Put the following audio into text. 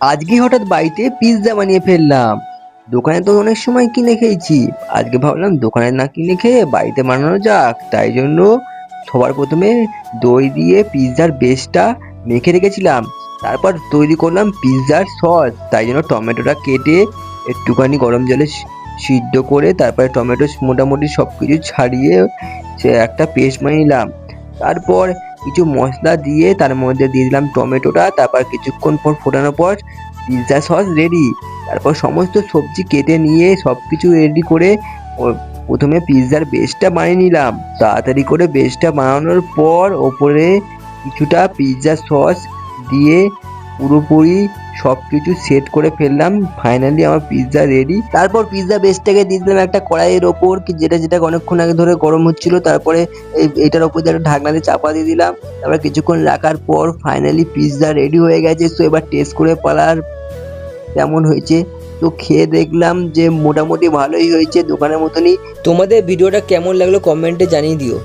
আজকে হঠাৎ বাড়িতে পিৎজা বানিয়ে ফেললাম। দোকানে তো অনেক সময় কিনে খেয়েছি। আজকে ভাবলাম দোকানে না কিনে খেয়ে বাড়িতে বানানো যাক। তাই জন্য সবার প্রথমে দই দিয়ে পিৎজার বেসটা মেখে রেখেছিলাম। তারপর তৈরি করলাম পিৎজার সস। তাই জন্য টমেটোটা কেটে একটুখানি গরম জলে সিদ্ধ করে তারপরে টমেটো মোটামুটি সবকিছু ছাড়িয়ে সে একটা পেস্ট বানিয়ে নিলাম। তারপর কিছু মশলা দিয়ে তার মধ্যে দিয়ে দিলাম টমেটোটা। তারপর কিছুক্ষণ পর ফোটানোর পর পিৎজা সস রেডি। তারপর সমস্ত সবজি কেটে নিয়ে সবকিছু রেডি করে প্রথমে পিৎজার বেসটা বানিয়ে নিলাম। তাড়াতাড়ি করে বেসটা বানানোর পর ওপরে কিছুটা পিৎজা সস দিয়ে পুরোপুরি সবকিছু সেট করে ফেললাম। ফাইনালি আমার পিৎজা রেডি। তারপর পিৎজা বেসটাকে দিয়ে দিলাম একটা কড়াইয়ের ওপর, যেটা অনেকক্ষণ আগে ধরে গরম হচ্ছিল। তারপরে এটার ওপর দিয়ে একটা ঢাকনা দিয়ে চাপা দিয়ে দিলাম। তারপর কিছুক্ষণ রাখার পর ফাইনালি পিৎজা রেডি হয়ে গেছে। তো এবার টেস্ট করে পালার কেমন হয়েছে। তো খেয়ে দেখলাম যে মোটামুটি ভালোই হয়েছে, দোকানের মতনই। তোমাদের ভিডিওটা কেমন লাগলো কমেন্টে জানিয়ে দিও।